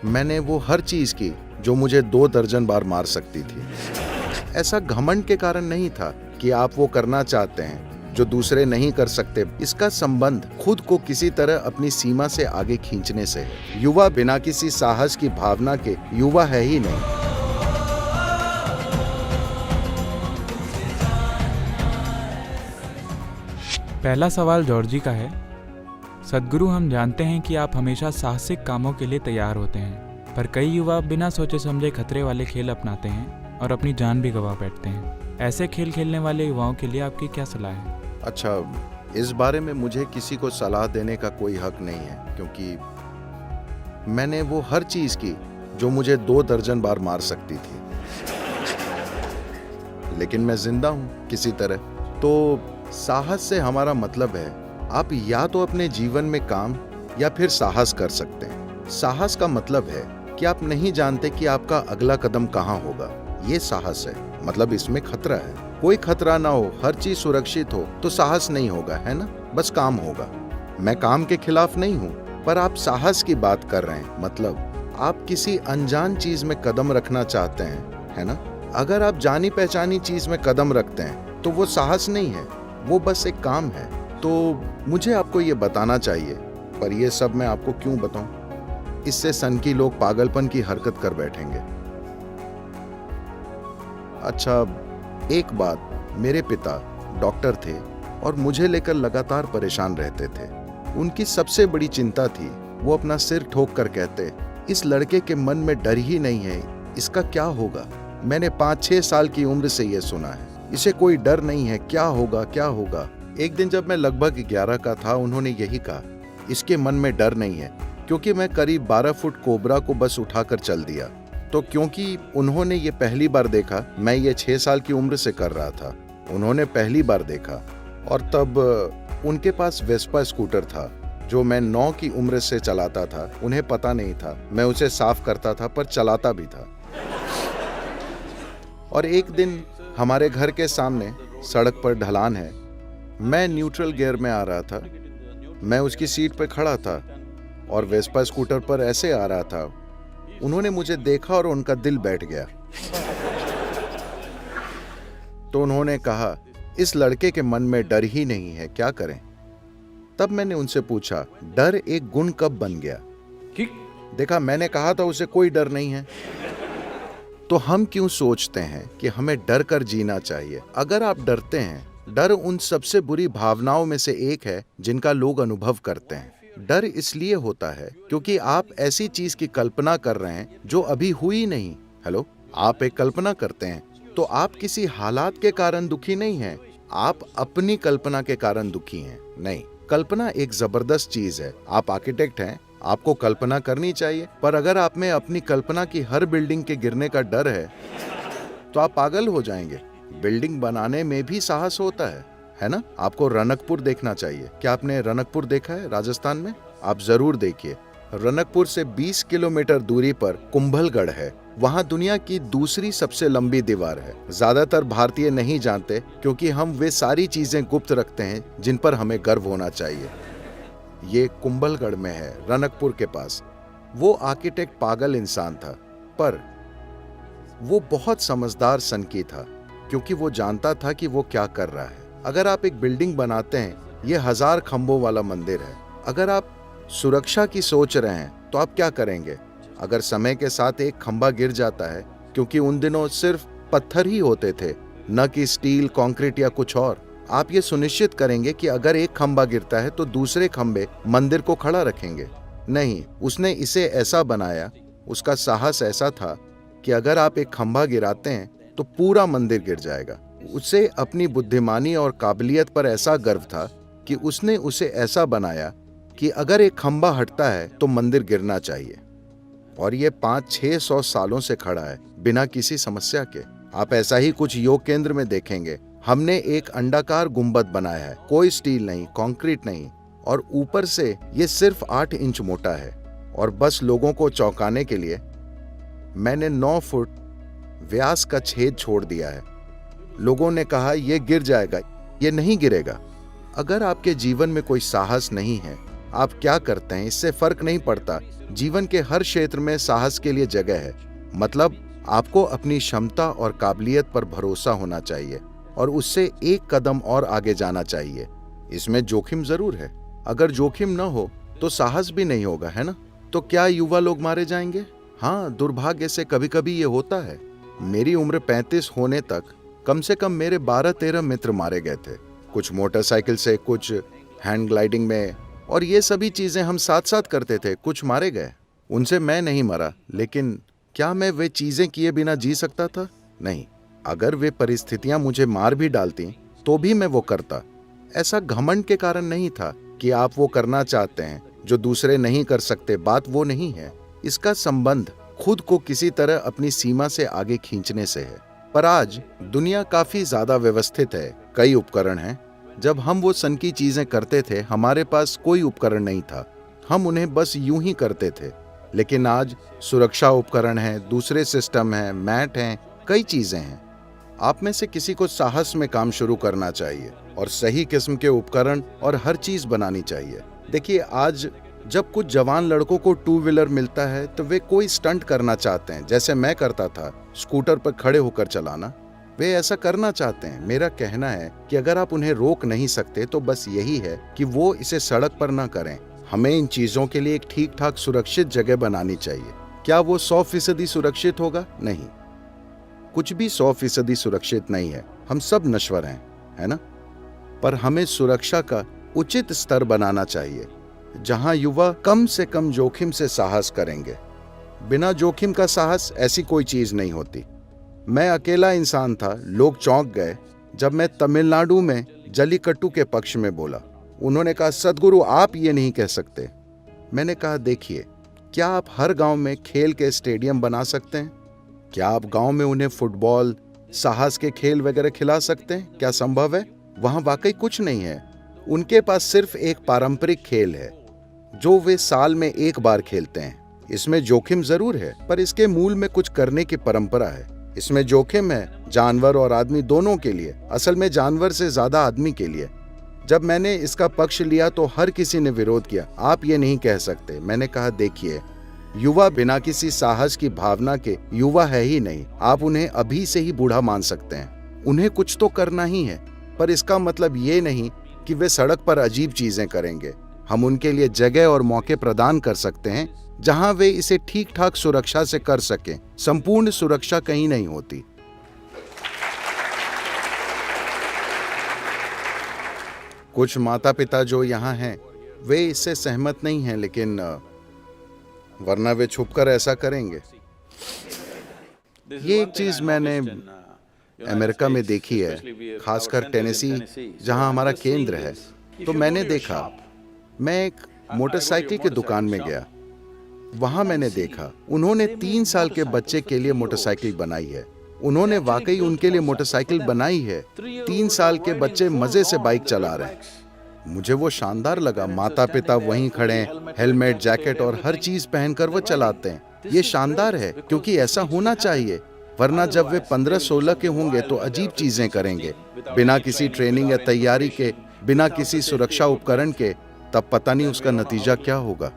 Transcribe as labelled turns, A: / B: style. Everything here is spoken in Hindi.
A: मैंने वो हर चीज की जो मुझे 2 दर्जन बार मार सकती थी। ऐसा घमंड के कारण नहीं था कि आप वो करना चाहते हैं जो दूसरे नहीं कर सकते। इसका संबंध खुद को किसी तरह अपनी सीमा से आगे खींचने से है। युवा बिना किसी साहस की भावना के युवा है ही नहीं।
B: पहला सवाल जॉर्जी का है। सद्गुरु, हम जानते हैं कि आप हमेशा साहसिक कामों के लिए तैयार होते हैं, पर कई युवा बिना सोचे समझे खतरे वाले खेल अपनाते हैं और अपनी जान भी गंवा बैठते हैं। ऐसे खेल खेलने वाले युवाओं के लिए आपकी क्या सलाह है?
A: अच्छा, इस बारे में मुझे किसी को सलाह देने का कोई हक नहीं है, क्योंकि मैंने वो हर चीज की जो मुझे 2 दर्जन बार मार सकती थी, लेकिन मैं जिंदा हूं किसी तरह। तो साहस से हमारा मतलब है आप या तो अपने जीवन में काम या फिर साहस कर सकते हैं। साहस का मतलब है कि आप नहीं जानते कि आपका अगला कदम कहां होगा। ये साहस है, मतलब इसमें खतरा है। कोई खतरा ना हो, हर चीज सुरक्षित हो तो साहस नहीं होगा, है ना? बस काम होगा। मैं काम के खिलाफ नहीं हूं, पर आप साहस की बात कर रहे हैं, मतलब आप किसी अनजान चीज में कदम रखना चाहते हैं, है ना? अगर आप जानी पहचानी चीज में कदम रखते हैं तो वो साहस नहीं है, वो बस एक काम है। तो मुझे आपको ये बताना चाहिए, पर ये सब मैं आपको क्यों बताऊं? इससे सनकी लोग पागलपन की हरकत कर बैठेंगे। अच्छा, एक बात, मेरे पिता डॉक्टर थे और मुझे लेकर लगातार परेशान रहते थे। उनकी सबसे बड़ी चिंता थी, वो अपना सिर ठोक कर कहते, इस लड़के के मन में डर ही नहीं है, इसका क्या होगा? मैंने 5-6 साल की उम्र से ये सुना है, इसे कोई डर नहीं है, क्या होगा क्या होगा। एक दिन जब मैं लगभग 11 का था, उन्होंने यही कहा, इसके मन में डर नहीं है, क्योंकि मैं करीब 12 फुट कोबरा को बस उठाकर चल दिया। तो क्योंकि उन्होंने ये पहली बार देखा, मैं ये 6 साल की उम्र से कर रहा था, उन्होंने पहली बार देखा, और तब उनके पास वेस्पा स्कूटर था जो मैं 9 की उम्र से चलाता था। उन्हें पता नहीं था, मैं उसे साफ करता था पर चलाता भी था। और एक दिन हमारे घर के सामने सड़क पर ढलान है, मैं न्यूट्रल गियर में आ रहा था, मैं उसकी सीट पर खड़ा था और वेस्पा स्कूटर पर ऐसे आ रहा था। उन्होंने मुझे देखा और उनका दिल बैठ गया। तो उन्होंने कहा, इस लड़के के मन में डर ही नहीं है, क्या करें? तब मैंने उनसे पूछा, डर एक गुण कब बन गया? देखा, मैंने कहा था उसे कोई डर नहीं है। तो हम क्यों सोचते हैं कि हमें डर कर जीना चाहिए? अगर आप डरते हैं, डर उन सबसे बुरी भावनाओं में से एक है जिनका लोग अनुभव करते हैं। डर इसलिए होता है क्योंकि आप ऐसी चीज की कल्पना कर रहे हैं जो अभी हुई नहीं। हेलो, आप एक कल्पना करते हैं तो आप किसी हालात के कारण दुखी नहीं हैं, आप अपनी कल्पना के कारण दुखी हैं। नहीं, कल्पना एक जबरदस्त चीज है। आप आर्किटेक्ट हैं, आपको कल्पना करनी चाहिए, पर अगर आप में अपनी कल्पना की हर बिल्डिंग के गिरने का डर है तो आप पागल हो जाएंगे। बिल्डिंग बनाने में भी साहस होता है ना? आपको रनकपुर देखना चाहिए। क्या आपने रनकपुर देखा है राजस्थान में? आप जरूर देखिए। रनकपुर से 20 किलोमीटर दूरी पर कुंभलगढ़ है, वहां दुनिया की दूसरी सबसे लंबी दीवार है। ज्यादातर भारतीय नहीं जानते क्योंकि हम वे सारी चीजें गुप्त रखते हैं जिन पर हमें गर्व होना चाहिए। ये कुंभलगढ़ में है, रनकपुर के पास। वो आर्किटेक्ट पागल इंसान था, पर वो बहुत समझदार सनकी था, क्योंकि वो जानता था कि वो क्या कर रहा है। अगर आप एक बिल्डिंग बनाते हैं, ये 1000 खंभों वाला मंदिर है। अगर आप सुरक्षा की सोच रहे हैं तो आप क्या करेंगे? अगर समय के साथ एक खंभा गिर जाता है, क्योंकि उन दिनों सिर्फ पत्थर ही होते थे, न कि स्टील, कंक्रीट या कुछ और, आप ये सुनिश्चित करेंगे कि अगर एक खंभा गिरता है तो दूसरे खंभे मंदिर को खड़ा रखेंगे? नहीं, उसने इसे ऐसा बनाया, उसका साहस ऐसा था कि अगर आप एक खंभा गिराते हैं तो पूरा मंदिर गिर जाएगा। उसे अपनी बुद्धिमानी और काबिलियत पर ऐसा गर्व था कि उसने उसे ऐसा बनाया कि अगर एक खंभा हटता है तो मंदिर गिरना चाहिए। और ये 500-600 सालों से खड़ा है बिना किसी समस्या के। आप ऐसा ही कुछ योग केंद्र में देखेंगे। हमने एक अंडाकार गुंबद बनाया है, कोई स्टील नहीं, कंक्रीट नहीं, और ऊपर से ये सिर्फ 8 इंच मोटा है। और बस लोगों को चौंकाने के लिए मैंने 9 फुट व्यास का छेद छोड़ दिया है। लोगों ने कहा ये गिर जाएगा, ये नहीं गिरेगा। अगर आपके जीवन में कोई साहस नहीं है आप क्या करते हैं इससे फर्क नहीं पड़ता। जीवन के हर क्षेत्र में साहस के लिए जगह है। मतलब आपको अपनी क्षमता और काबिलियत पर भरोसा होना चाहिए और उससे एक कदम और आगे जाना चाहिए। इसमें जोखिम जरूर है। अगर जोखिम न हो तो साहस भी नहीं होगा, है ना? तो क्या युवा लोग मारे जाएंगे? हाँ, दुर्भाग्य से कभी कभी ये होता है। मेरी उम्र 35 होने तक कम से कम मेरे 12-13 मित्र मारे गए थे। कुछ मोटरसाइकिल से, कुछ हैंड ग्लाइडिंग में, और ये सभी चीजें हम साथ साथ करते थे। कुछ मारे गए, उनसे मैं नहीं मरा, लेकिन क्या मैं वे चीजें किए बिना जी सकता था? नहीं। अगर वे परिस्थितियां मुझे मार भी डालती तो भी मैं वो करता। ऐसा घमंड के कारण नहीं था कि आप वो करना चाहते हैं जो दूसरे नहीं कर सकते। बात वो नहीं है। इसका संबंध खुद को किसी तरह अपनी सीमा से आगे खींचने से है। पर आज दुनिया काफी ज्यादा व्यवस्थित है, कई उपकरण हैं। जब हम वो सनकी चीजें करते थे हमारे पास कोई उपकरण नहीं था, हम उन्हें बस यूं ही करते थे। लेकिन आज सुरक्षा उपकरण हैं, दूसरे सिस्टम हैं, मैट हैं, कई चीजें हैं। आप में से किसी को साहस में काम शुरू करना चाहिए और सही किस्म के उपकरण और हर चीज बनानी चाहिए। देखिए, आज जब कुछ जवान लड़कों को 2 व्हीलर मिलता है तो वे कोई स्टंट करना चाहते हैं, जैसे मैं करता था, स्कूटर पर खड़े होकर चलाना। वे ऐसा करना चाहते हैं। मेरा कहना है कि अगर आप उन्हें रोक नहीं सकते तो बस यही है कि वो इसे सड़क पर ना करें। हमें इन चीजों के लिए एक ठीक ठाक सुरक्षित जगह बनानी चाहिए। क्या वो 100% सुरक्षित होगा? नहीं, कुछ भी 100% सुरक्षित नहीं है। हम सब नश्वर हैं, है ना? पर हमें सुरक्षा का उचित स्तर बनाना चाहिए जहां युवा कम से कम जोखिम से साहस करेंगे। बिना जोखिम का साहस ऐसी कोई चीज नहीं होती। मैं अकेला इंसान था। लोग चौंक गए जब मैं तमिलनाडु में जल्लीकट्टू के पक्ष में बोला। उन्होंने कहा, सदगुरु आप ये नहीं कह सकते। मैंने कहा, देखिए, क्या आप हर गांव में खेल के स्टेडियम बना सकते हैं? क्या आप गांव में उन्हें फुटबॉल, साहस के खेल वगैरह खिला सकते हैं? क्या संभव है? वहां वाकई कुछ नहीं है। उनके पास सिर्फ एक पारंपरिक खेल है जो वे साल में एक बार खेलते हैं। इसमें जोखिम जरूर है, पर इसके मूल में कुछ करने की परंपरा है। इसमें जोखिम है जानवर और आदमी दोनों के लिए, असल में जानवर से ज्यादा आदमी के लिए। जब मैंने इसका पक्ष लिया तो हर किसी ने विरोध किया। आप ये नहीं कह सकते। मैंने कहा, देखिए, युवा बिना किसी साहस की भावना के युवा है ही नहीं। आप उन्हें अभी से ही बूढ़ा मान सकते हैं। उन्हें कुछ तो करना ही है, पर इसका मतलब ये नहीं कि वे सड़क पर अजीब चीजें करेंगे। हम उनके लिए जगह और मौके प्रदान कर सकते हैं जहां वे इसे ठीक ठाक सुरक्षा से कर सकें। संपूर्ण सुरक्षा कहीं नहीं होती। कुछ माता पिता जो यहाँ हैं वे इससे सहमत नहीं हैं, लेकिन वरना वे छुपकर ऐसा करेंगे। ये एक चीज मैंने अमेरिका में देखी है, खासकर टेनेसी जहां हमारा केंद्र है। तो मैंने देखा, मैं एक मोटरसाइकिल की दुकान में गया। वहां मैंने देखा उन्होंने 3 साल के बच्चे के लिए मोटरसाइकिल बनाई है। उन्होंने वाकई उनके लिए मोटरसाइकिल बनाई है। 3 साल के बच्चे मजे से बाइक चला रहे हैं। मुझे वो शानदार लगा। माता पिता वहीं खड़े हैं, हेलमेट, जैकेट और हर चीज पहनकर वो चलाते हैं। ये शानदार है, क्योंकि ऐसा होना चाहिए। वरना जब वे 15-16 के होंगे तो अजीब चीजें करेंगे, बिना किसी ट्रेनिंग या तैयारी के, बिना किसी सुरक्षा उपकरण के। तब पता नहीं उसका नतीजा क्या होगा।